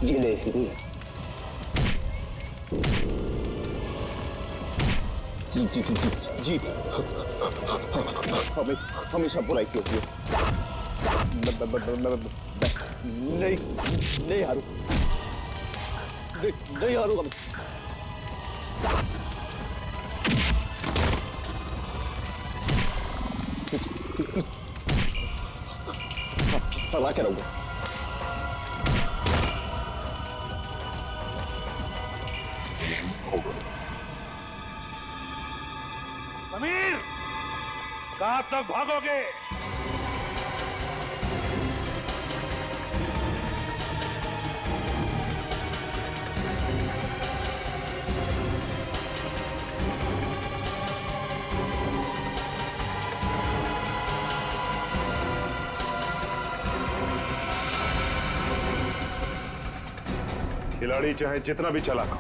ये ले इसलिए जी हमेशा बुराई की होती है। नहीं नहीं हारू, नहीं हारूंगा मैं। हरा के रहूंगा। समीर, कहां तक भागोगे? खिलाड़ी चाहे जितना भी चालाक हो,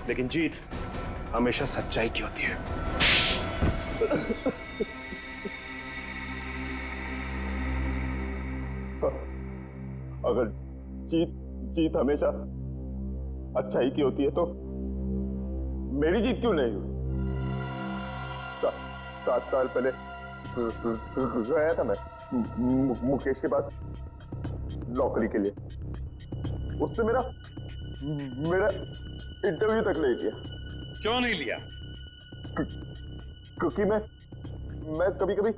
लेकिन जीत हमेशा सच्चाई की होती है। अगर जीत हमेशा अच्छाई की होती है तो मेरी जीत क्यों नहीं हुई? 7 साल पहले गया था मैं मुकेश के पास नौकरी के लिए। उसने मेरा इंटरव्यू तक नहीं लिया। क्यों नहीं लिया? क्योंकि मैं कभी कभी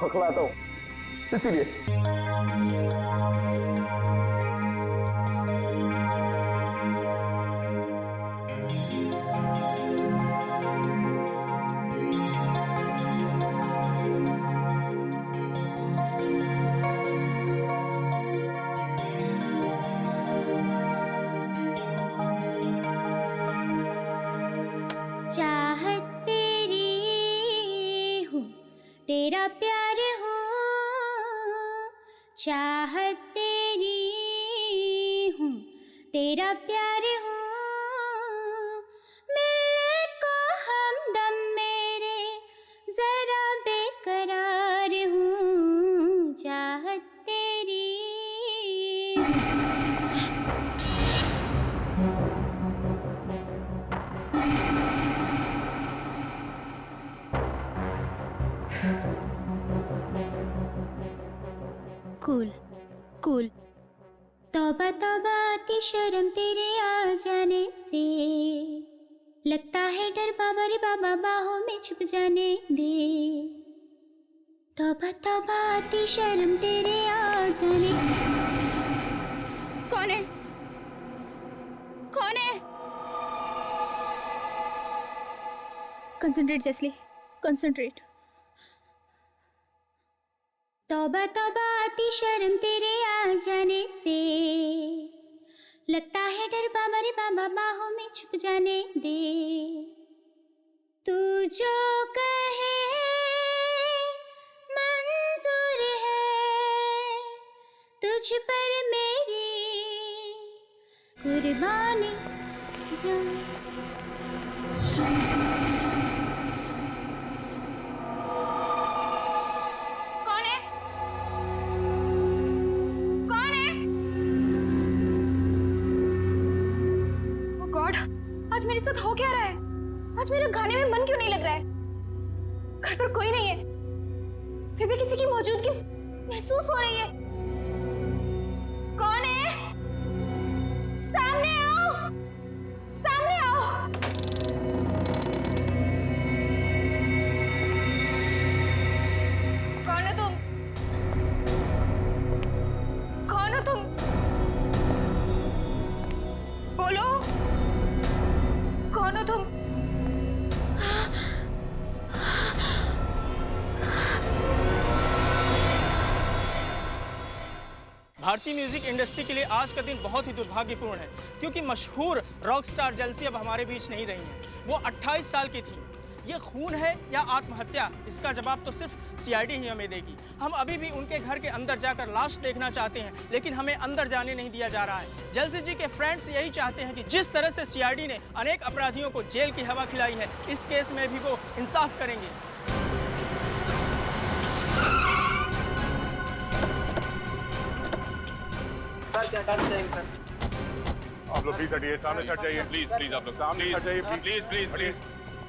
हकलाता हूं, इसीलिए। चाहत तेरी हूँ, तेरा प्यार हूँ। चाहत तेरी हूँ, तेरा प्यार हूँ। मिलने को हमदम मेरे जरा बेकरार हूँ। चाहत तेरी कूल कूल। तौबा तौबा आती शर्म तेरे आ जाने से, लगता है डर बाबा रे बाबा बाहों में छुप जाने दे। तौबा तौबा आती शर्म तेरे आ जाने। कौन है? कौन है? कंसंट्रेट जैसली, कंसंट्रेट। तौबा तौबा आती शर्म तेरे आ जाने से, लगता है डर बाबा रे बाबा बाहों में छुप जाने दे। तू जो कहे मंजूर है, तुझ पर मेरी कुर्बानी जान। आज मेरे साथ हो क्या रहा है? आज मेरा खाने में मन क्यों नहीं लग रहा है? घर पर कोई नहीं है, फिर भी किसी की मौजूदगी महसूस हो रही है। कौन है? सामने आओ, सामने आओ। कौन हो तुम? कौन हो तुम? बोलो, कौन हो तुम? भारतीय म्यूजिक इंडस्ट्री के लिए आज का दिन बहुत ही दुर्भाग्यपूर्ण है, क्योंकि मशहूर रॉक स्टार जेल्सी अब हमारे बीच नहीं रही हैं। वो 28 साल की थी ये खून है या आत्महत्या, इसका जवाब तो सिर्फ सीआईडी ही हमें देगी। हम अभी भी उनके घर के अंदर जाकर लाश देखना चाहते हैं, लेकिन हमें अंदर जाने नहीं दिया जा रहा है। जलसी जी के फ्रेंड्स यही चाहते हैं कि जिस तरह से सीआईडी ने अनेक अपराधियों को जेल की हवा खिलाई है, इस केस में भी वो इंसाफ करेंगे। आप लोग प्लीज हटिए, सामने से हट जाइए। प्लीज आप लोग सामने हट जाइए, प्लीज प्लीज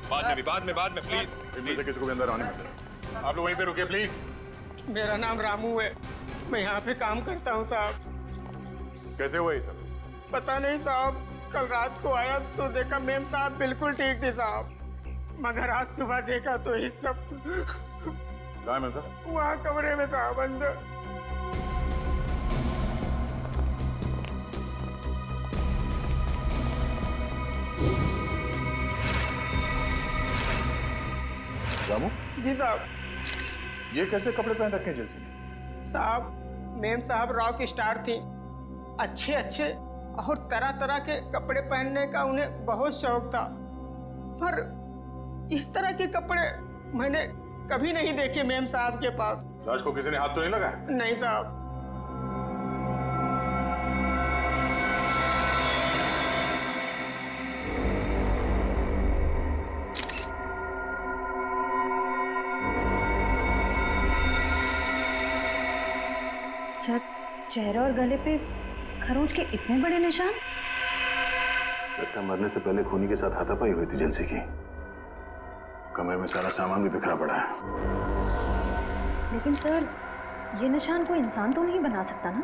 बाद में प्लीज इनमें से किसी को भी अंदर आने मत। आप लोग वहीं पे रुकिए प्लीज। मेरा नाम रामू है, मैं यहाँ पे काम करता हूँ साहब। कैसे हुआ ये सब? पता नहीं साहब, कल रात को आया तो देखा मेम साहब बिल्कुल ठीक थे साहब, मगर आज सुबह देखा तो ये सब कहाँ है मेम साहब? वहाँ कमरे में साहब अंदर। रामू, जी साहब। ये कैसे कपड़े पहन रखे हैं जलसी ने? साहब मेम साहब रॉक स्टार थी, अच्छे अच्छे और तरह तरह के कपड़े पहनने का उन्हें बहुत शौक था, पर इस तरह के कपड़े मैंने कभी नहीं देखे मेम साहब के पास। लाश को किसी ने हाथ तो नहीं लगाया? नहीं साहब। सर, चेहरे और गले पे खरोंच के इतने बड़े निशान? लगता मरने से पहले खूनी के साथ हाथापाई हुई थी जलसी की। कमरे में सारा सामान भी बिखरा पड़ा है। लेकिन सर, ये निशान कोई इंसान तो नहीं बना सकता ना?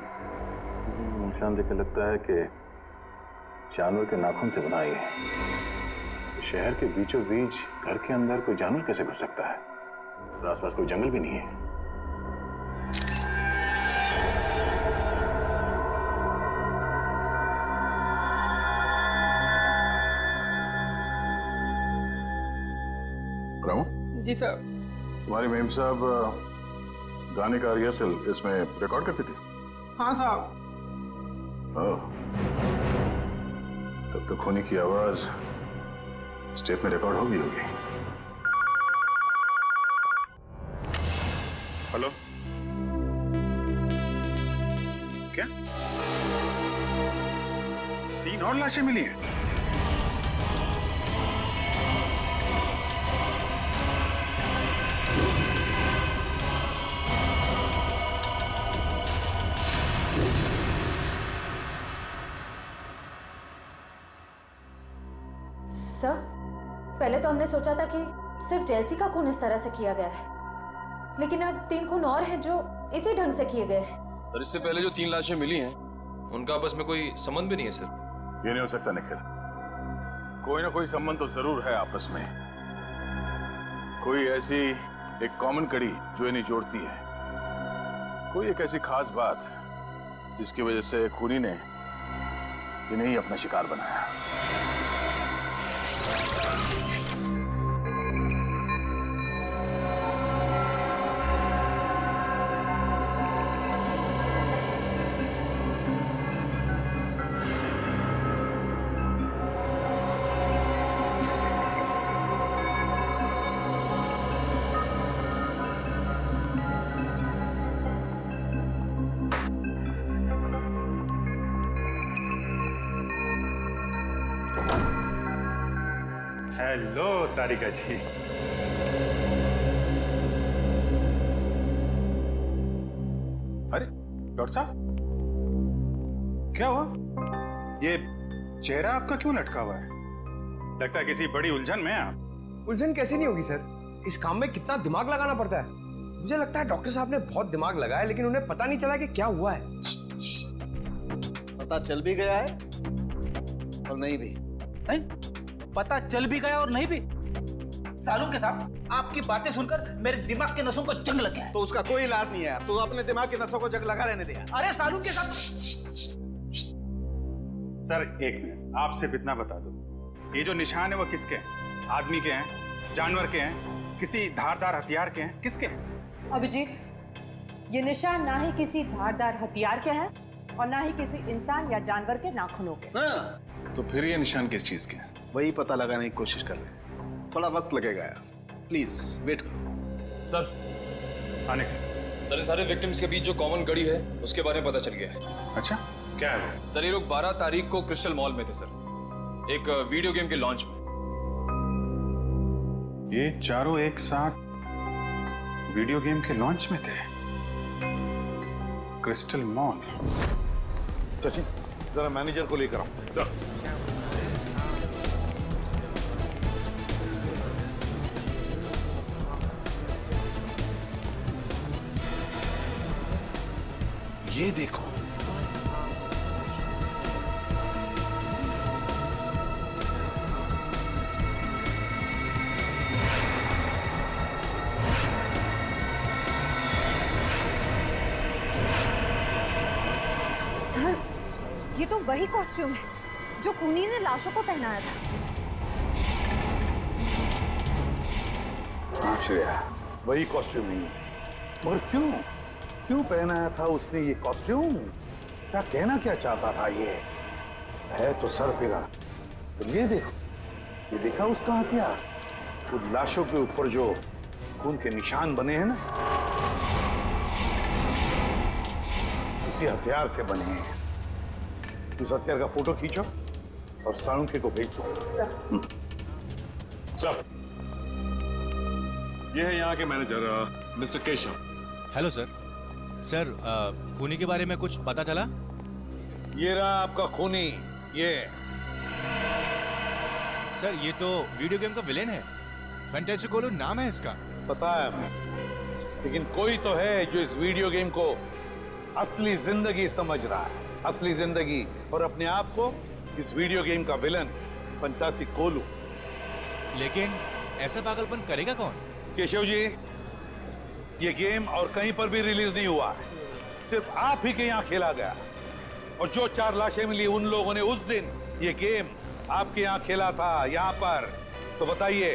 निशान देख लगता है कि जानवर के नाखून से बना है। शहर के बीचों बीच घर के अंदर कोई जानवर कैसे घुस सकता है? और आसपास कोई जंगल भी नहीं है। जी सर। तुम्हारी मेम साहब गाने का रिहर्सल इसमें रिकॉर्ड करती थी? हाँ साहब। ओह, तब तो खूनी की आवाज स्टेप में रिकॉर्ड होगी। हेलो, क्या 3 और लाशें मिली हैं? सर, पहले तो हमने सोचा था कि सिर्फ जैसी का खून इस तरह से किया गया है, लेकिन अब 3 खून और हैं जो इसी ढंग से किए गए हैं। सर, इससे पहले जो 3 लाशें मिली हैं उनका आपस में कोई संबंध भी नहीं है सर। ये नहीं हो सकता निखिल, कोई ना कोई संबंध तो जरूर है आपस में। कोई ऐसी एक कॉमन कड़ी जो इन्हें जोड़ती है, कोई एक ऐसी खास बात जिसकी वजह से खूनी ने इन्हें ही अपना शिकार बनाया। हेलो तारिका जी। अरे डॉक्टर साहब, क्या हुआ? ये चेहरा आपका क्यों लटका हुआ है? लगता है किसी बड़ी उलझन में आप। उलझन कैसे नहीं होगी सर, इस काम में कितना दिमाग लगाना पड़ता है। मुझे लगता है डॉक्टर साहब ने बहुत दिमाग लगाया, लेकिन उन्हें पता नहीं चला कि क्या हुआ है। पता चल भी गया है और नहीं भी है? पता चल भी गया और नहीं भी। सालूम के साहब, आपकी बातें सुनकर मेरे दिमाग के नसों को जंग लग गया है। तो उसका कोई इलाज नहीं है, तो अपने दिमाग के नसों को जंग लगा रहने दिया। अरे सालूम के साहब, सर एक मिनट, आप सिर्फ इतना बता दो, ये जो निशान है वो किसके हैं? आदमी के हैं, जानवर के हैं, किसी धारदार हथियार के हैं, किसके हैं? अभिजीत, ये निशान ना ही किसी धारदार हथियार के हैं और ना ही किसी इंसान या जानवर के नाखूनों के। हाँ। तो फिर ये निशान किस चीज के हैं? वही पता लगाने की कोशिश कर रहे हैं। थोड़ा वक्त लगेगा यार, प्लीज वेट करो। सर आने के। सर, इन सारे विक्टिम्स के बीच जो कॉमन कड़ी है उसके बारे में पता चल गया है। अच्छा, क्या है वो? सर, ये लोग 12 तारीख को क्रिस्टल मॉल में थे सर, एक वीडियो गेम के लॉन्च में। ये चारों एक साथ वीडियो गेम के लॉन्च में थे, क्रिस्टल मॉल। सचिन, जरा मैनेजर को लेकर आओ। सर, ये देखो, सर, ये तो वही कॉस्ट्यूम है जो खूनी ने लाशों को पहनाया था। आश्चर्य, वही कॉस्ट्यूम नहीं है। और क्यों पहनाया था उसने ये कॉस्ट्यूम? क्या कहना क्या चाहता था? ये है तो सर फिरा। तो ये देखो, ये देखा उसका हथियार, उन लाशों के ऊपर जो खून के निशान बने हैं ना, इसी हथियार से बने हैं। इस हथियार का फोटो खींचो और साळुंखे को भेज दो। सर, ये है यहाँ के manager mister Keshav. Hello sir. Sir, खूनी के बारे में कुछ पता चला? ये रहा आपका खूनी। ये सर, ये तो वीडियो गेम का विलेन है, फैंटेसी कोलू नाम है इसका। पता है हमें, लेकिन कोई तो है जो इस वीडियो गेम को असली जिंदगी समझ रहा है, असली जिंदगी, और अपने आप को इस वीडियो गेम का विलन फंटासी कोलू। लेकिन ऐसा पागलपन करेगा कौन? केशव जी, ये गेम और कहीं पर भी रिलीज नहीं हुआ, सिर्फ आप ही के यहाँ खेला गया। और जो 4 लाशें मिली, उन लोगों ने उस दिन ये गेम आपके यहाँ खेला था, यहाँ पर। तो बताइए,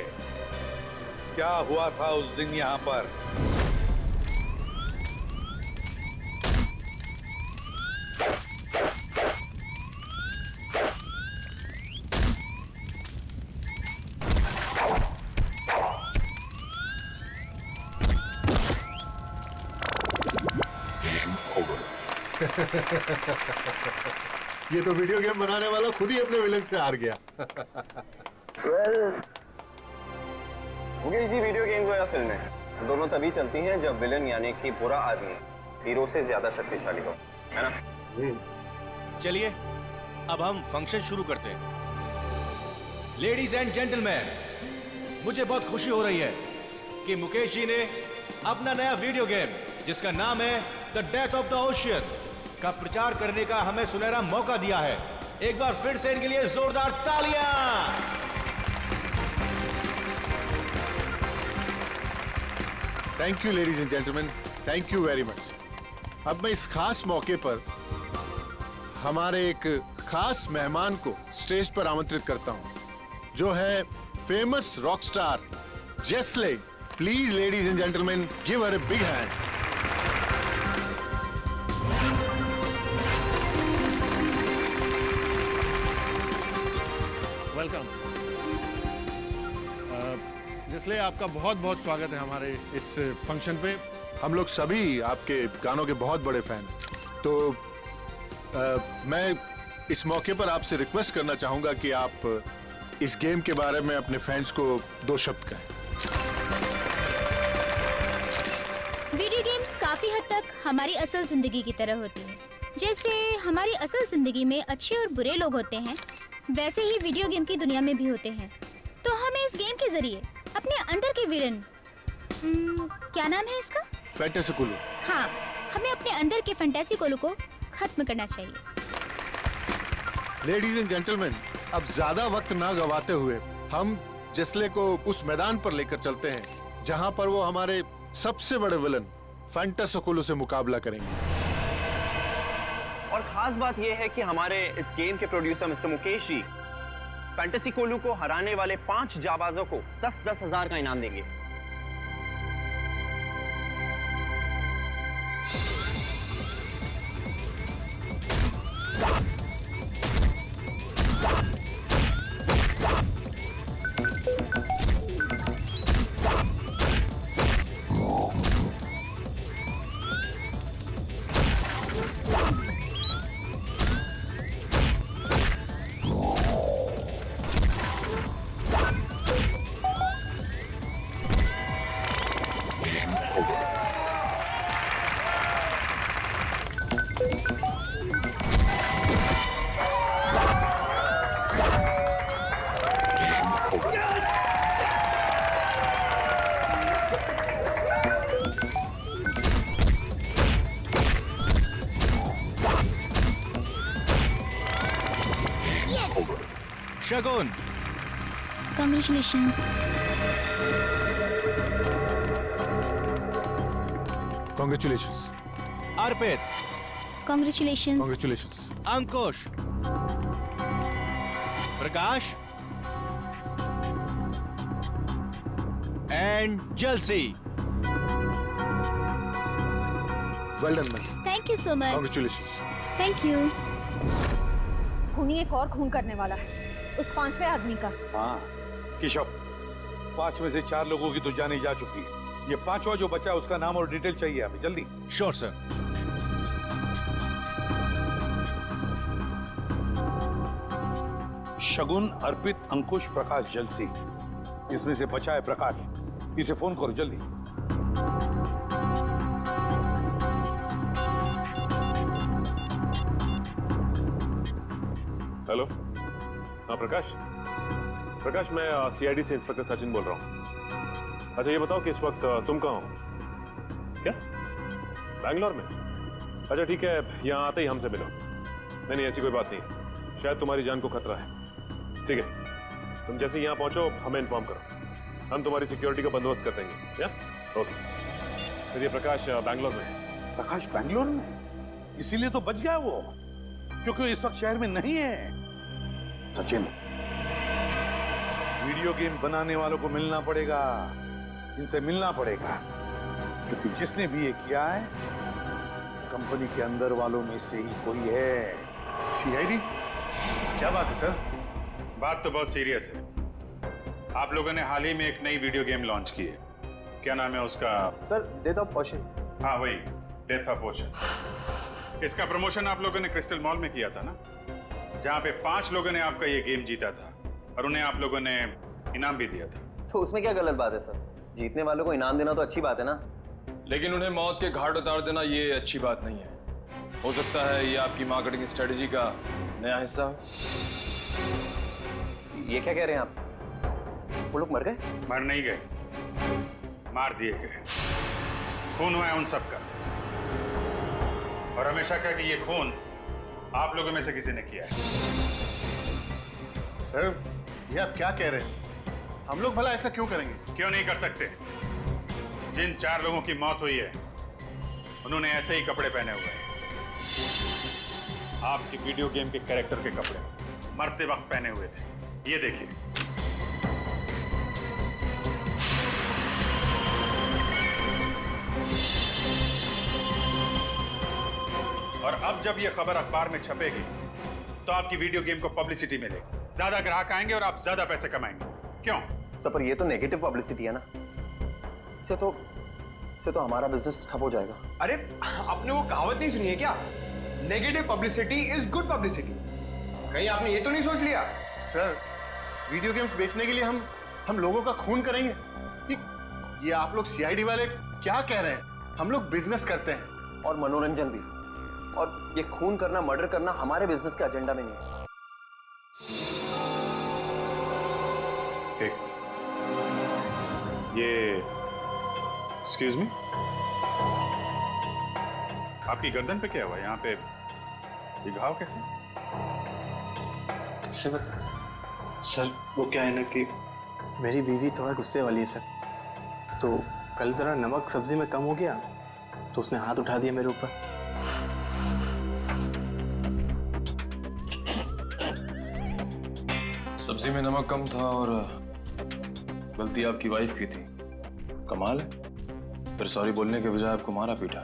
क्या हुआ था उस दिन यहाँ पर? ये तो वीडियो गेम बनाने वाला खुद ही अपने विलन से हार गया। मुकेश जी, वीडियो गेम या फिल्म है, दोनों तभी चलती हैं जब विलन यानी कि बुरा आदमी हीरो से ज्यादा शक्तिशाली हो, है ना? चलिए अब हम फंक्शन शुरू करते हैं। लेडीज एंड जेंटलमैन, मुझे बहुत खुशी हो रही है कि मुकेश जी ने अपना नया वीडियो गेम जिसका नाम है the death of the ocean का प्रचार करने का हमें सुनहरा मौका दिया है। एक बार फिर से इनके लिए जोरदार तालियां। Thank you ladies and gentleman, thank you very much. अब मैं इस खास मौके पर हमारे एक खास मेहमान को स्टेज पर आमंत्रित करता हूं, जो है फेमस रॉक स्टार जेस्ले। Please ladies and gentleman, give her a big hand. Welcome. जेस्ले, आपका बहुत बहुत स्वागत है हमारे इस फंक्शन पे। हम लोग सभी आपके गानों के बहुत बड़े फैन हैं। तो मैं इस मौके पर आपसे रिक्वेस्ट करना चाहूंगा कि आप इस गेम के बारे में अपने फैंस को 2 शब्द कहें। वीडियो गेम्स काफी हद तक हमारी असल जिंदगी की तरह होती है। जैसे हमारी असल जिंदगी में अच्छे और बुरे लोग होते हैं, वैसे ही वीडियो गेम की दुनिया में भी होते हैं। तो हमें इस गेम के जरिए अपने अंदर के विलन, क्या नाम है इसका? फैंटेसी कोलू। हाँ, हमें अपने अंदर के फैंटेसी कोलू को खत्म करना चाहिए। लेडीज एंड जेंटलमैन, अब ज्यादा वक्त ना गवाते हुए हम जेस्ले को उस मैदान पर लेकर चलते हैं जहां पर वो हमारे सबसे बड़े विलन फैंटेसी कोलू से मुकाबला करेंगे। और खास बात यह है कि हमारे इस गेम के producer mister Mukesh ji fantasy कोलू को हराने वाले 5 जाबाजों को 10-10 हजार का इनाम देंगे। शगुन। Congratulations. Congratulations. Arpit. Congratulations. Congratulations. Ankush. Prakash and जलसी। Well done man. Thank you so much. Congratulations. Thank you. खूनी एक और खून करने वाला है, उस 5वें आदमी का। हाँ केशव, 5 में से 4 लोगों की तो जाने जा चुकी है। ये 5वां जो बचा है उसका नाम और डिटेल चाहिए हमें जल्दी। Sure sir. शगुन, अर्पित, अंकुश, प्रकाश, जलसी। इसमें से बचा है प्रकाश। इसे फोन करो जल्दी। हेलो, हाँ प्रकाश। प्रकाश, मैं सीआईडी से इंस्पेक्टर सचिन बोल रहा हूँ। अच्छा ये बताओ कि इस वक्त तुम कहाँ हो? क्या बैंगलोर में? अच्छा ठीक है, यहाँ आते ही हमसे मिलो। नहीं ऐसी कोई बात नहीं, शायद तुम्हारी जान को खतरा है। ठीक है, तुम जैसे यहाँ पहुंचो हमें इन्फॉर्म करो, हम तुम्हारी सिक्योरिटी का बंदोबस्त कर देंगे। या ओके। चलिए प्रकाश बैंगलोर में। प्रकाश बैंगलोर में? इसीलिए तो बच गया वो, क्योंकि वो इस वक्त शहर में नहीं है। सचिन, वीडियो गेम बनाने वालों को मिलना पड़ेगा, इनसे मिलना पड़ेगा, क्योंकि जिसने भी ये किया है कंपनी के अंदर वालों में से ही कोई है। सीआईडी? क्या बात है सर? बात तो बहुत सीरियस है। आप लोगों ने हाल ही में एक नई वीडियो गेम लॉन्च की है। क्या नाम है उसका? Sir, death of ocean. हाँ वही, डेथ ऑफ ओशन। इसका प्रमोशन आप लोगों ने क्रिस्टल मॉल में किया था ना, जहाँ पे 5 लोगों ने आपका ये गेम जीता था और उन्हें आप लोगों ने इनाम भी दिया था। तो उसमें क्या गलत बात है सर? जीतने वालों को इनाम देना तो अच्छी बात है ना। लेकिन उन्हें मौत के घाट उतार देना ये अच्छी बात नहीं है। हो सकता है ये आपकी मार्केटिंग स्ट्रेटजी का नया हिस्सा हो। ये क्या कह रहे हैं आप? वो लोग मर गए? मर नहीं गए, मार दिए गए। खून हुआ है उन सबका, और हमेशा कहा कि ये खून आप लोगों में से किसी ने किया है। सर ये आप क्या कह रहे हैं? हम लोग भला ऐसा क्यों करेंगे? क्यों नहीं कर सकते? जिन 4 लोगों की मौत हुई है उन्होंने ऐसे ही कपड़े पहने हुए हैं, आपकी वीडियो गेम के कैरेक्टर के कपड़े मरते वक्त पहने हुए थे। ये देखिए। और अब जब ये खबर अखबार में छपेगी तो आपकी वीडियो गेम को पब्लिसिटी मिलेगी, ज्यादा ग्राहक आएंगे और आप ज्यादा पैसे कमाएंगे। क्यों? सर पर ये तो नेगेटिव पब्लिसिटी है ना, इससे तो हमारा बिजनेस ठप हो जाएगा। अरे आपने वो कहावत नहीं सुनी है क्या? Negative publicity is good publicity. कहीं आपने ये तो नहीं सोच लिया? सर वीडियो गेम्स बेचने के लिए हम लोगों का खून करेंगे? ये आप लोग सीआईडी वाले क्या कह रहे हैं? हम लोग बिजनेस करते हैं और मनोरंजन भी, और ये खून करना, मर्डर करना हमारे बिजनेस के एजेंडा में नहीं है। ये एक्सक्यूज मी, आपकी गर्दन पे क्या हुआ? यहाँ पे ये घाव कैसे? सर वो क्या है ना कि मेरी बीवी थोड़ा गुस्से वाली है सर, तो कल जरा नमक सब्जी में कम हो गया तो उसने हाथ उठा दिया मेरे ऊपर। सब्जी में नमक कम था और गलती आपकी वाइफ की थी। कमाल है, फिर सॉरी बोलने के बजाय आपको मारा पीटा।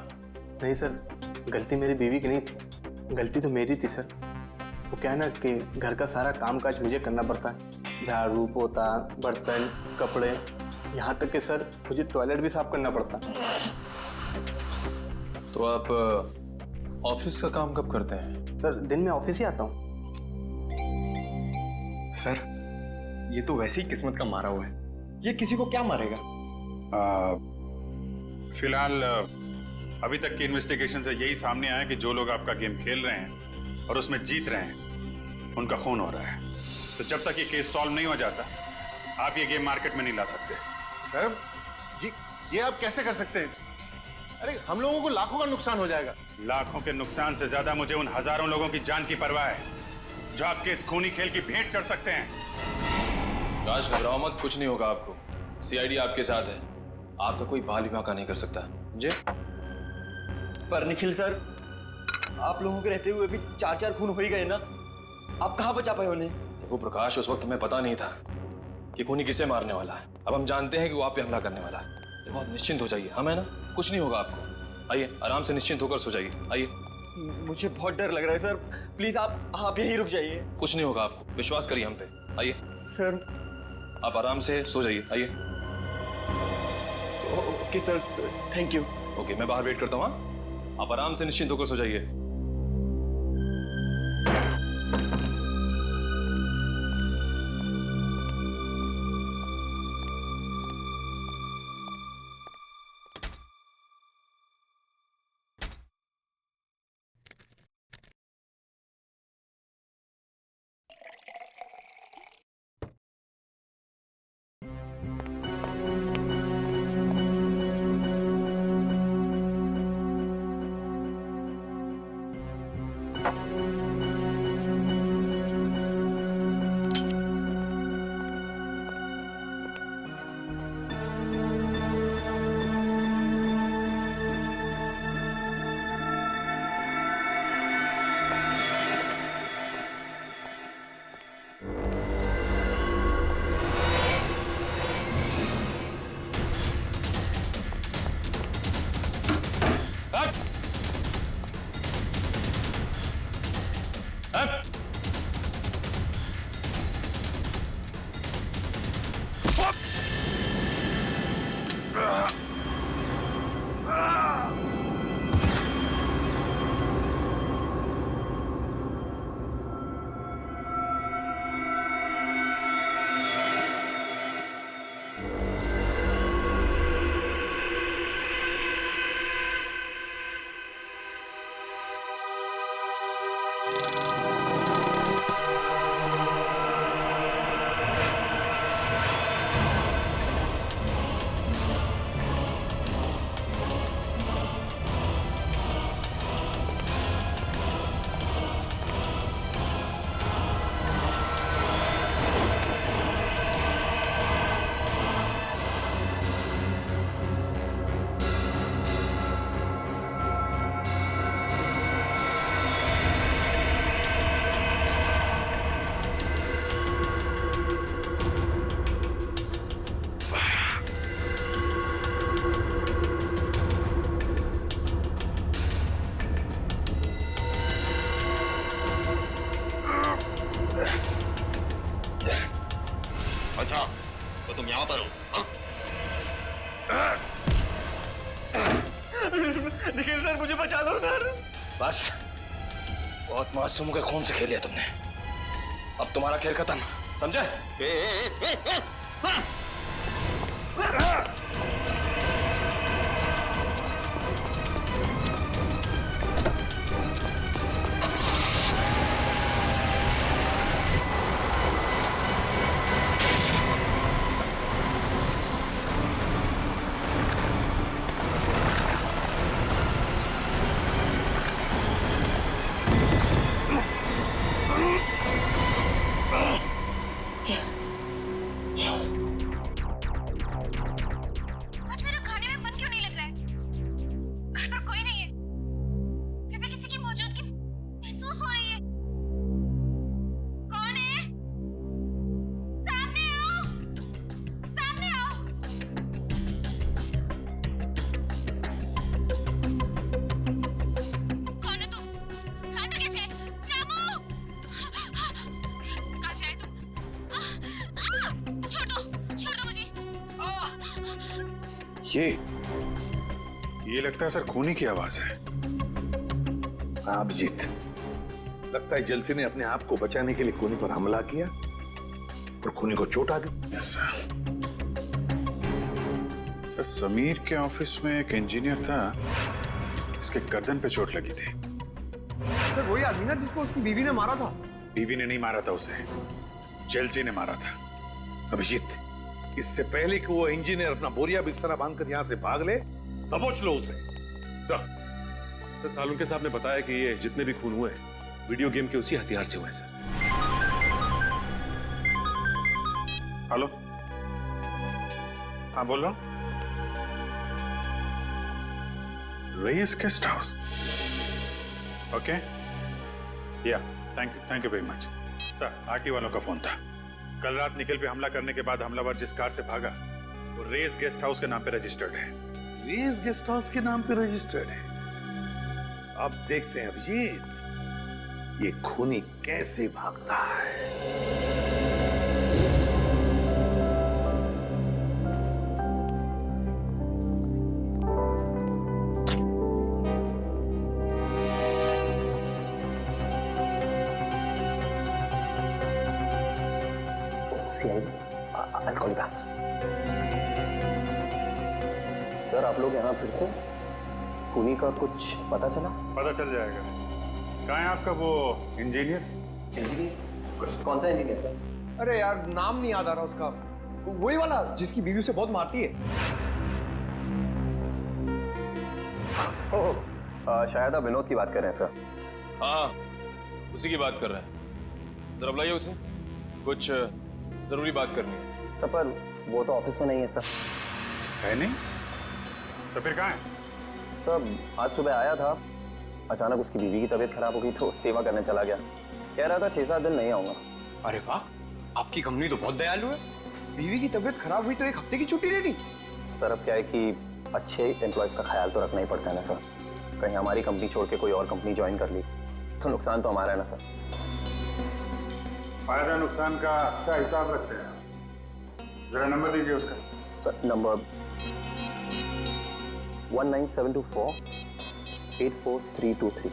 नहीं सर, गलती मेरी बीवी की नहीं थी, गलती तो मेरी थी सर। वो क्या है ना कि घर का सारा कामकाज मुझे करना पड़ता है, झाड़ू पोता, बर्तन, कपड़े, यहाँ तक कि सर मुझे टॉयलेट भी साफ करना पड़ता। तो आप ऑफिस का काम कब करते हैं? सर दिन में ऑफिस ही आता हूँ। सर ये तो वैसे ही किस्मत का मारा हुआ है, ये किसी को क्या मारेगा? फिलहाल अभी तक की इन्वेस्टिगेशन से यही सामने आया कि जो लोग आपका गेम खेल रहे हैं और उसमें जीत रहे हैं उनका खून हो रहा है। तो जब तक ये केस सॉल्व नहीं हो जाता आप ये गेम मार्केट में नहीं ला सकते। सर ये आप कैसे कर सकते हैं? अरे हम लोगों को लाखों का नुकसान हो जाएगा। लाखों के नुकसान से ज्यादा मुझे उन हजारों लोगों की जान की परवाह है जाग के इस खूनी खेल की भेंट चढ़ सकते हैं। राज घबराओ मत, कुछ नहीं होगा आपको। सीआईडी आपके साथ है, आपका कोई बाल भी बांका नहीं कर सकता। मुझे पर निखिल सर, आप लोगों के रहते हुए भी 4-4 खून हो ही गए ना, आप कहाँ बचा पाए उन्हें? देखो प्रकाश, उस वक्त हमें पता नहीं था कि खूनी किसे मारने वाला है। अब हम जानते हैं कि वो आप पे हमला करने वाला है। देखो आप निश्चिंत हो जाइए, हम है ना, कुछ नहीं होगा आपको। आइए आराम से निश्चिंत होकर सो जाइए। आइए। मुझे बहुत डर लग रहा है सर, प्लीज आप यहीं रुक जाइए। कुछ नहीं होगा आपको, विश्वास करिए हम पे। आइए सर। आप आराम से सो जाइए। आइए। Okay sir, thank you. Okay, मैं बाहर वेट करता हूँ। हाँ, आप आराम से निश्चिंत होकर सो जाइए। अच्छा, तो तुम यहाँ पर हो? निखिल सर, मुझे बचा लो सर। बस, बहुत मासूमों के खून से खेल लिया तुमने। अब तुम्हारा खेल खत्म, समझे? आज मेरा खाने में मन क्यों नहीं लग रहा है? घर पर कोई नहीं है, फिर भी किसी की मौजूदगी महसूस हो रही है। कौन है? सामने आओ, सामने आओ। कौन है तुम? अंदर कैसे आए? रामू, कहाँ से आए तुम? छोड़ दो मुझे। ये लगता है सर खूनी की आवाज है। हाँ अभिजीत, लगता है जलसी ने अपने आप को बचाने के लिए खूनी पर हमला किया और खूनी को चोट आ गई। सर समीर के ऑफिस में एक इंजीनियर था, इसके गर्दन पे चोट लगी थी। सर वही आदमी ना जिसको उसकी बीवी ने मारा था। बीवी ने नहीं मारा था उसे, जेलसी ने मारा था। अभिजीत, इससे पहले कि वो इंजीनियर अपना बोरिया बिस्तरा बांधकर यहाँ से भाग ले, दबोच लो उसे। सर सालुंके साहब ने बताया कि ये जितने भी खून हुए वीडियो गेम के उसी हथियार से हुए सर। हेलो, हाँ बोल रहा हूँ। रेस गेस्ट हाउस, ओके, या thank you very much. Sir, RT वालों का फोन था। कल रात निखिल पे हमला करने के बाद हमलावर जिस कार से भागा वो रेस गेस्ट हाउस के नाम पे रजिस्टर्ड है। रेस गेस्ट हाउस के नाम पे रजिस्टर्ड है। अब देखते हैं अभिजीत, ये खूनी कैसे भागता है। सर, आप लोग यहाँ फिर से? खूनी का कुछ पता चला? पता चल जाएगा। कहाँ है आपका वो इंजीनियर? कौन सा इंजीनियर सर? अरे यार, नाम नहीं याद आ रहा उसका। वही वाला जिसकी बीवी से बहुत मारती है। शायद आप विनोद की बात कर रहे हैं सर। हाँ, उसी की बात कर रहे हैं। जरा बुलाइए उसे, कुछ जरूरी बात करनी है। सर, पर वो तो ऑफिस में नहीं है सर। है नहीं? तो फिर कहाँ है? सब आज सुबह आया था, अचानक उसकी बीवी की तबीयत खराब हो गई तो सेवा करने चला गया। कह रहा था 6-7 दिन नहीं आऊंगा। अरे वाह, आपकी कंपनी तो बहुत दयालु है। बीवी की तबीयत खराब हुई तो 1 हफ्ते की छुट्टी दे दी। सर, अब क्या है कि अच्छे एम्प्लॉयज का ख्याल तो रखना ही पड़ता है ना सर। कहीं हमारी कंपनी छोड़ के कोई और कंपनी ज्वाइन कर ली तो नुकसान तो हमारा है ना सर। फायदा नुकसान का अच्छा हिसाब रखते हैं। जरा नंबर दीजिए उसका। Sir, number 19724-84323।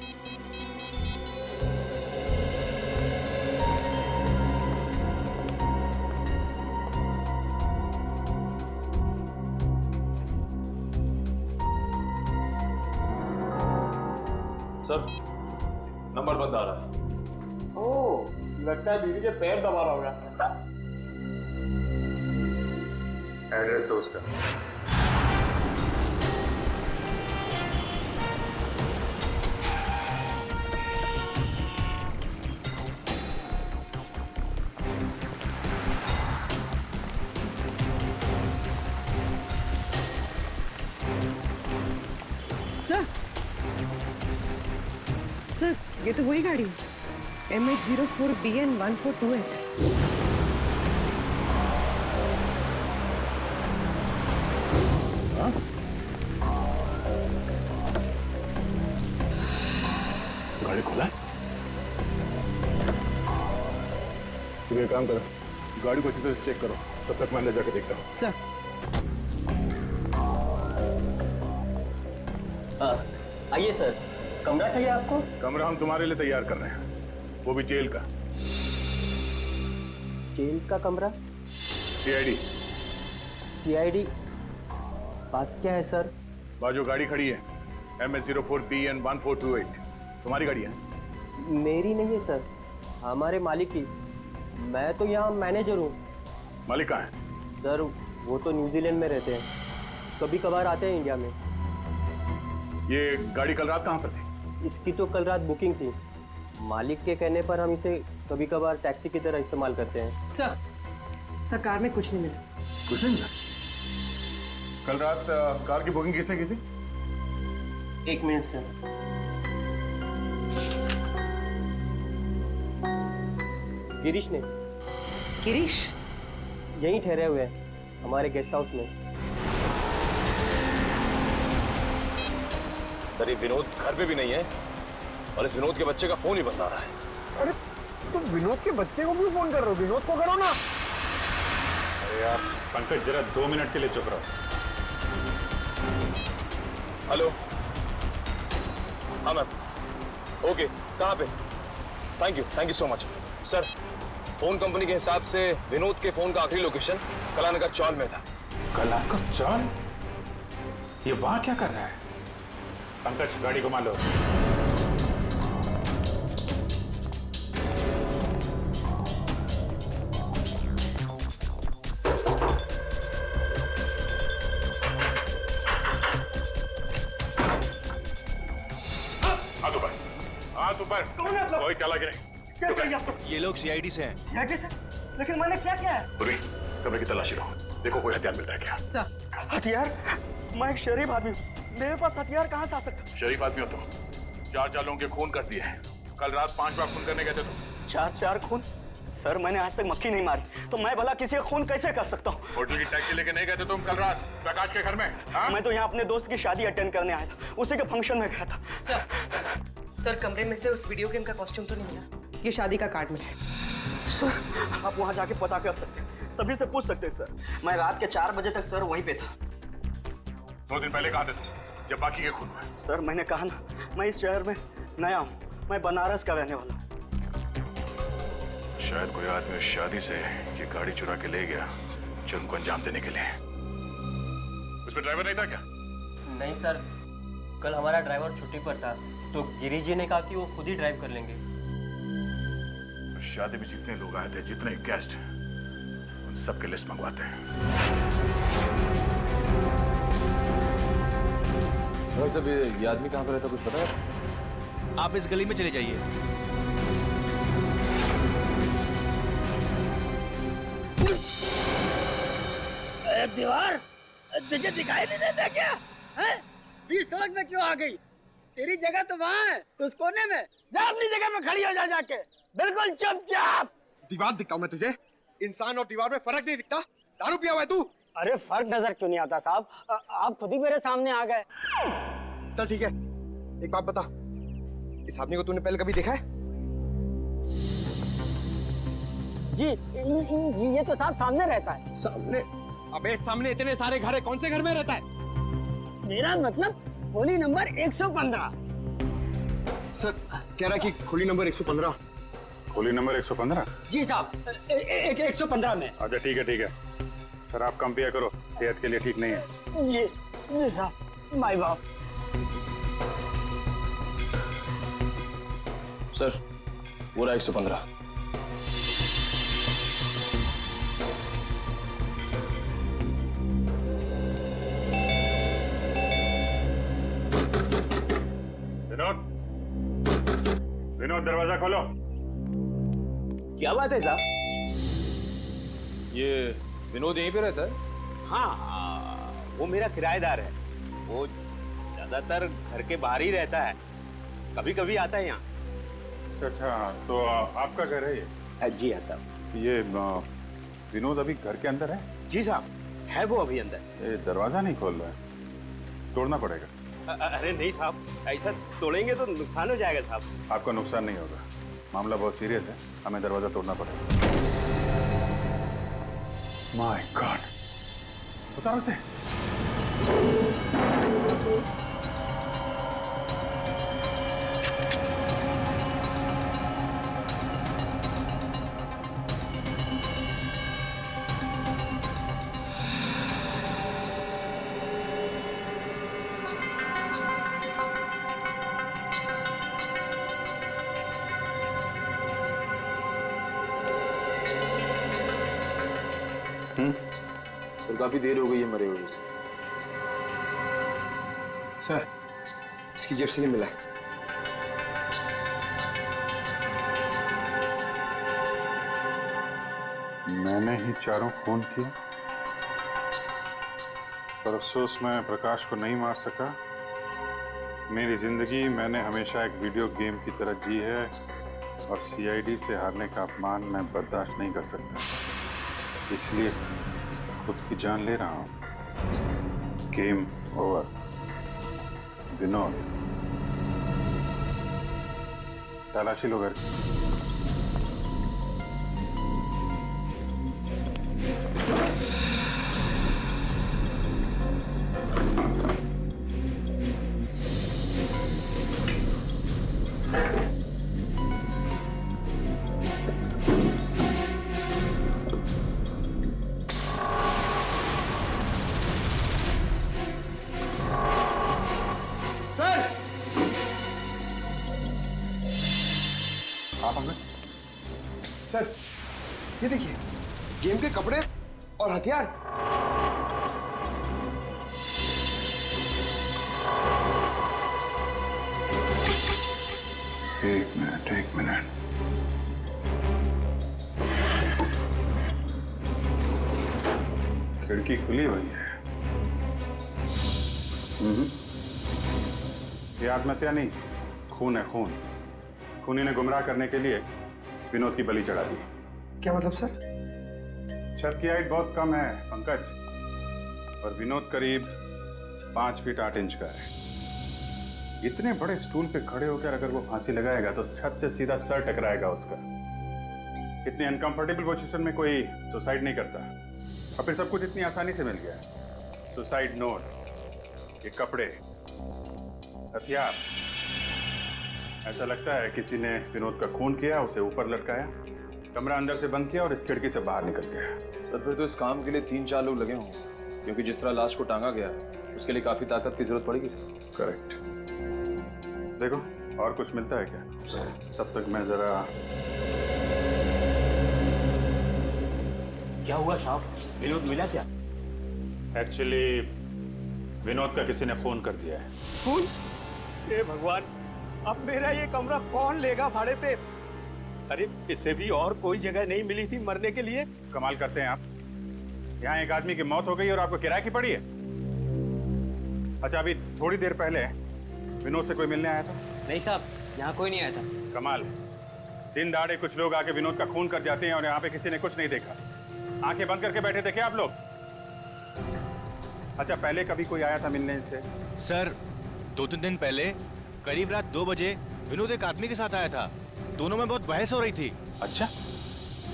सर, नंबर बंद आ रहा है। ओह, लगता है बीवी के पैर दबा रहा होगा। एड्रेस दो उसका। सर, ये तो वही गाड़ी है, MH04BN1428। गाड़ी खोला है? तुम एक काम करो, गाड़ी को अच्छी तरह से चेक करो, तब तक मैं अंदर जाके देखता हूँ। सर, आइए सर, कमरा चाहिए आपको? कमरा हम तुम्हारे लिए तैयार कर रहे हैं, वो भी जेल का। जेल का कमरा? CID। बात क्या है सर? बाजू गाड़ी खड़ी है, MH04BN1428। तुम्हारी गाड़ी है? मेरी नहीं है सर, हमारे मालिक की। मैं तो यहाँ मैनेजर हूँ। मालिक कहाँ है? सर, वो तो न्यूजीलैंड में रहते हैं, कभी कभार आते हैं इंडिया में। ये गाड़ी कल रात कहाँ पर थी? इसकी तो कल रात बुकिंग थी। मालिक के कहने पर हम इसे कभी कभार टैक्सी की तरह इस्तेमाल करते हैं। सर कार में कुछ नहीं मिला। कुछ नहीं मिला? कल रात कार की बुकिंग किसने की थी? 1 मिनट सर। गिरीश ने। गिरीश यहीं ठहरे हुए हैं हमारे गेस्ट हाउस में। सर, ये विनोद घर पे भी नहीं है और इस विनोद के बच्चे का फोन ही बंद आ रहा है। अरे, तुम विनोद के बच्चे को क्यों फोन कर रहे हो? विनोद को करो ना। अरे यार पंकज, जरा 2 मिनट के लिए चुप रहो। हेलो, हाँ मैम, ओके, कहाँ पे? Thank you so much. Sir, phone company के हिसाब से विनोद के फोन का आखिरी लोकेशन कलानगर चौल में था। कलानगर चौल? ये वहां क्या कर रहा है? पंकज, गाड़ी घुमा लो। हाथ ऊपर। कोई चला गिरे। ये लोग CID से हैं। लेकिन मैंने क्या किया है? कमरे की तलाशी लो, देखो कोई हथियार मिलता है क्या। सर हथियार? मैं एक शरीफ आदमी हूँ, मेरे पास हथियार कहाँ से आ सकता? शरीफ आदमी हो तुम, 4 लोगों के खून कर दिए हैं। कल रात 5 बार खून करने गए थे तुम। 4 खून? सर मैंने आज तक मक्खी नहीं मारी, तो मैं भला किसी का खून कैसे कर सकता हूँ? होटल की टैक्सी लेके नहीं गए थे तुम कल रात प्रकाश के घर में? हाँ? मैं तो यहाँ अपने दोस्त की शादी अटेंड करने आया था, उसी के फंक्शन में गया था। सर कमरे में से उस वीडियो गेम का कॉस्ट्यूम तो नहीं मिला, ये शादी का कार्ड मिला है। सर आप वहाँ जाके पता कर सकते हैं, सभी से पूछ सकते हैं सर। मैं रात के 4 बजे तक सर वहीं पे था। 2 दिन पहले कहा था तुम, जब बाकी के खून हुए? सर मैंने कहा ना, मैं इस शहर में नया हूँ, मैं बनारस का रहने वाला हूँ। शायद कोई आदमी उस शादी से ये गाड़ी चुरा के ले गया जुर्म को अंजाम देने के लिए। उसमें ड्राइवर नहीं था क्या? नहीं सर, कल हमारा ड्राइवर छुट्टी पर था, तो गिरी जी ने कहा कि वो खुद ही ड्राइव कर लेंगे। उस शादी में जितने लोग आए थे, जितने गेस्ट, उन सबकी लिस्ट मंगवाते हैं। भाई साहब ये आदमी कहाँ पर रहता, कुछ पता है? आप इस गली में चले जाइए। दीवार तुझे दिखाई नहीं देता क्या? हैं? बीच सड़क में क्यों आ गई? तेरी जगह तो वहाँ है, उस कोने में। जा अपनी जगह में खड़ी हो जा जाके, बिल्कुल चुपचाप। दीवार दिखता हूँ मैं तुझे? इंसान और दीवार में फर्क नहीं दिखता? दारू पिया हुआ है तू? अरे फर्क नजर क्यों नहीं आता साहब? आप खुद ही मेरे सामने आ गए। चल ठीक है, एक बात बता, इस आदमी को तूने पहले कभी देखा है? जी ये तो साहब सामने रहता है। सामने? अबे सामने इतने सारे घर है, कौन से घर में रहता है? मेरा मतलब खोली नंबर 115। सर कह रहा कि खोली नंबर 115। खोली नंबर 115? जी साहब 115 में। अच्छा ठीक है। सर आप कम पिया करो, सेहत के लिए ठीक नहीं है। जी साहब, माय बाप। सर पूरा 115। विनोद दरवाजा खोलो। क्या बात है साहब? ये विनोद यहीं पे रहता है? हाँ वो मेरा किराएदार है, वो ज्यादातर घर के बाहर ही रहता है, कभी कभी आता है यहाँ। अच्छा तो आपका घर है ये? जी हाँ साहब। ये विनोद अभी घर के अंदर है? जी साहब है वो अभी अंदर। ये दरवाजा नहीं खोल रहा है, तोड़ना पड़ेगा। अरे नहीं साहब, ऐसा तोड़ेंगे तो नुकसान हो जाएगा साहब। आपका नुकसान नहीं होगा, मामला बहुत सीरियस है, हमें दरवाजा तोड़ना पड़ेगा। माय गॉड, बताओ उसे। सर काफी देर हो गई है मरे हुए से। सर इसकी जेब से ये मिला है। मैंने ही 4 खून किए, पर अफसोस मैं प्रकाश को नहीं मार सका। मेरी जिंदगी मैंने हमेशा एक वीडियो गेम की तरह जी है, और सीआईडी से हारने का अपमान मैं बर्दाश्त नहीं कर सकता, इसलिए खुद की जान ले रहा हूं। Game over. विनोद तलाशी लो घर की। सर ये देखिए, गेम के कपड़े और हथियार। एक मिनट। खुली हुई है। ये आत्महत्या नहीं, खून है खून। खूनी ने गुमराह करने के लिए विनोद की बलि चढ़ा दी। क्या मतलब सर? छत की हाइट बहुत कम है पंकज, और विनोद करीब 5 फीट 8 इंच का है। इतने बड़े स्टूल पे खड़े होकर अगर वो फांसी लगाएगा तो छत से सीधा सर टकराएगा उसका। इतनी अनकंफर्टेबल पोजीशन में कोई सुसाइड नहीं करता, और फिर सब कुछ इतनी आसानी से मिल गया। सुसाइड नोट, ये कपड़े, हथियार। ऐसा लगता है किसी ने विनोद का खून किया, उसे ऊपर लटकाया, कमरा अंदर से बंद किया और इस खिड़की से बाहर निकल गया। सर फिर तो इस काम के लिए 3-4 लोग लगे होंगे, क्योंकि जिस तरह लाश को टांगा गया है उसके लिए काफी ताकत की जरूरत पड़ेगी सर। करेक्ट। देखो और कुछ मिलता है क्या? तब तक मैं जरा। क्या हुआ साहब, विनोद मिला क्या? एक्चुअली विनोद का किसी ने फोन कर दिया है। खून? हे भगवान, अब मेरा ये कमरा कौन लेगा भाड़े पे? अरे इससे भी और कोई जगह नहीं मिली थी मरने के लिए? कमाल करते हैं आप, यहाँ एक आदमी की मौत हो गई और आपको किराए की पड़ी है। अच्छा, अभी थोड़ी देर पहले विनोद से कोई मिलने आया था? नहीं साहब, यहाँ कोई नहीं आया था। कमाल है, दिन दहाड़े कुछ लोग आके विनोद का खून कर जाते हैं और यहाँ पे किसी ने कुछ नहीं देखा। आंखें बंद करके बैठे थे क्या आप लोग? अच्छा, पहले कभी कोई आया था मिलने से? सर 2-3 दिन पहले करीब रात 2 बजे विनोद एक आदमी के साथ आया था। दोनों में बहुत बहस हो रही थी। अच्छा,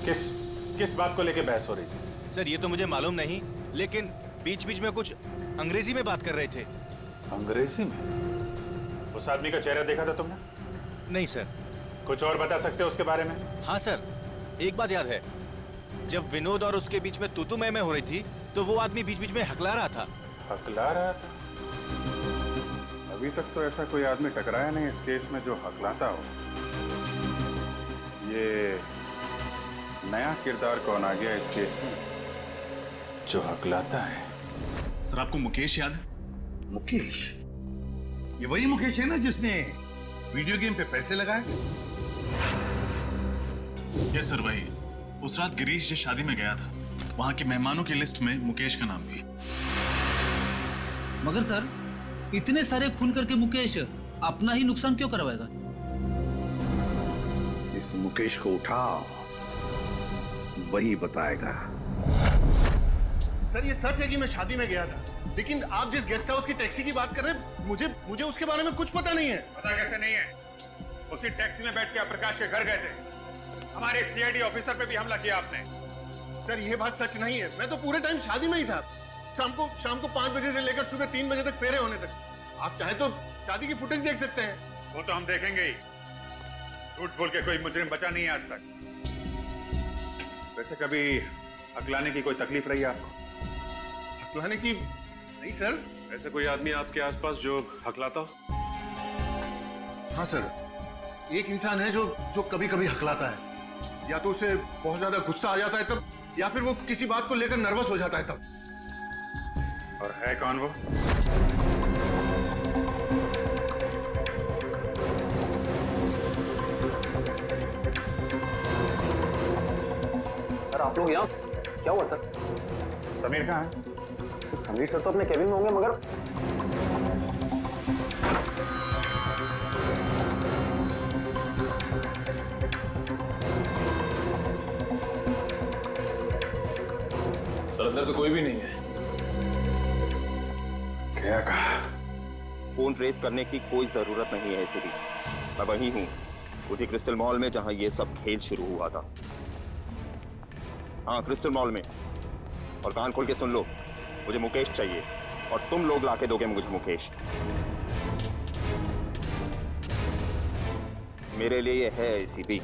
किस बात को लेके बहस हो रही थी? सर ये तो मुझे मालूम नहीं, लेकिन बीच बीच में कुछ अंग्रेजी में बात कर रहे थे। अंग्रेजी में? उस आदमी का चेहरा देखा था तुमने? नहीं सर। कुछ और बता सकते हो उसके बारे में? हाँ सर, एक बात याद है, जब विनोद और उसके बीच में तू मैं हो रही थी तो वो आदमी बीच बीच में हकला रहा था। हकला रहा था? अभी तक तो ऐसा कोई आदमी टकराया नहीं इस केस में जो हकलाता हो। ये नया किरदार कौन आ गया इस केस में जो हकलाता है? सर आपको मुकेश याद है? मुकेश? ये वही मुकेश है ना जिसने वीडियो गेम पे पैसे लगाए? यस सर, वही। उस रात गिरीश जिस शादी में गया था, वहां के मेहमानों की लिस्ट में मुकेश का नाम भी। मगर सर इतने सारे खून करके मुकेश अपना ही नुकसान क्यों करवाएगा? इस मुकेश को उठाओ, वही बताएगा। सर ये सच है कि मैं शादी में गया था, लेकिन आप जिस गेस्ट हाउस की टैक्सी की बात कर रहे हैं, मुझे उसके बारे में कुछ पता नहीं है। पता कैसे नहीं है? उसी टैक्सी में बैठ के आप प्रकाश के घर गए थे। हमारे सीआईडी ऑफिसर पे भी हमला किया आपने। सर ये बात सच नहीं है, मैं तो पूरे टाइम शादी में ही था। शाम को 5 बजे से लेकर सुबह 3 बजे तक फेरे होने तक। आप चाहे तो शादी की फुटेज देख सकते हैं। वो तो हम देखेंगे ही। झूठ बोल के कोई मुजरिम बचा नहीं है आज तक। वैसे कभी हकलाने की कोई तकलीफ रही है आपको? हकलाने की? नहीं सर। ऐसे कोई आदमी आपके आसपास जो हकलाता हो? हाँ सर, एक इंसान है जो कभी कभी हकलाता है। या तो उसे बहुत ज्यादा गुस्सा आ जाता है तब, या फिर वो किसी बात को लेकर नर्वस हो जाता है तब। और है कौन वो? सर आप लोग यहाँ? क्या हुआ सर? समीर कहाँ है? सर समीर सर तो अपने केबिन में होंगे, मगर सर अंदर तो कोई भी नहीं है। क्या कहा? फोन ट्रेस करने की कोई जरूरत नहीं है इसे भी। मैं वही हूँ, उसी क्रिस्टल मॉल में जहां ये सब खेल शुरू हुआ था। हाँ, क्रिस्टल मॉल में। और कान खोल के सुन लो, मुझे मुकेश चाहिए और तुम लोग लाके दोगे मुझे मुकेश। मेरे लिए ये है एसीपी,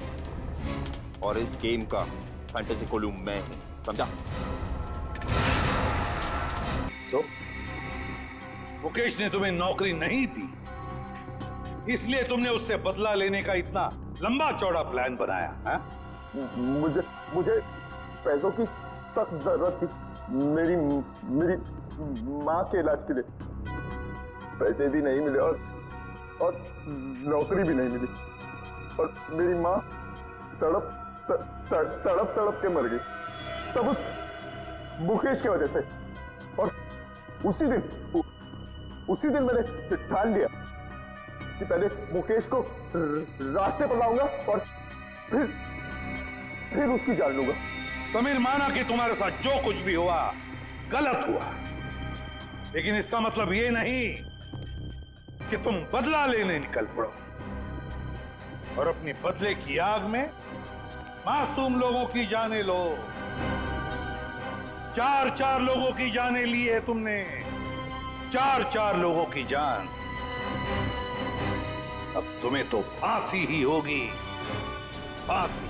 और इस गेम का फैंटेसी कोलू मैं हूं, समझा? तो मुकेश ने तुम्हें नौकरी नहीं दी, इसलिए तुमने उससे बदला लेने का इतना लंबा चौड़ा प्लान बनाया है? मुझे पैसों की सख्त जरूरत थी। मेरी माँ के इलाज के लिए पैसे भी नहीं मिले और नौकरी भी नहीं मिली, और मेरी माँ तड़प के मर गई। सब उस मुकेश की वजह से। उसी दिन मैंने ठान लिया कि पहले मुकेश को रास्ते पर लाऊंगा और फिर उसकी जान लूंगा। समीर, माना कि तुम्हारे साथ जो कुछ भी हुआ गलत हुआ, लेकिन इसका मतलब ये नहीं कि तुम बदला लेने निकल पड़ो और अपनी बदले की आग में मासूम लोगों की जानें लो। 4 लोगों की जानें ली है तुमने, 4 लोगों की जान। अब तुम्हें तो फांसी ही होगी, फांसी।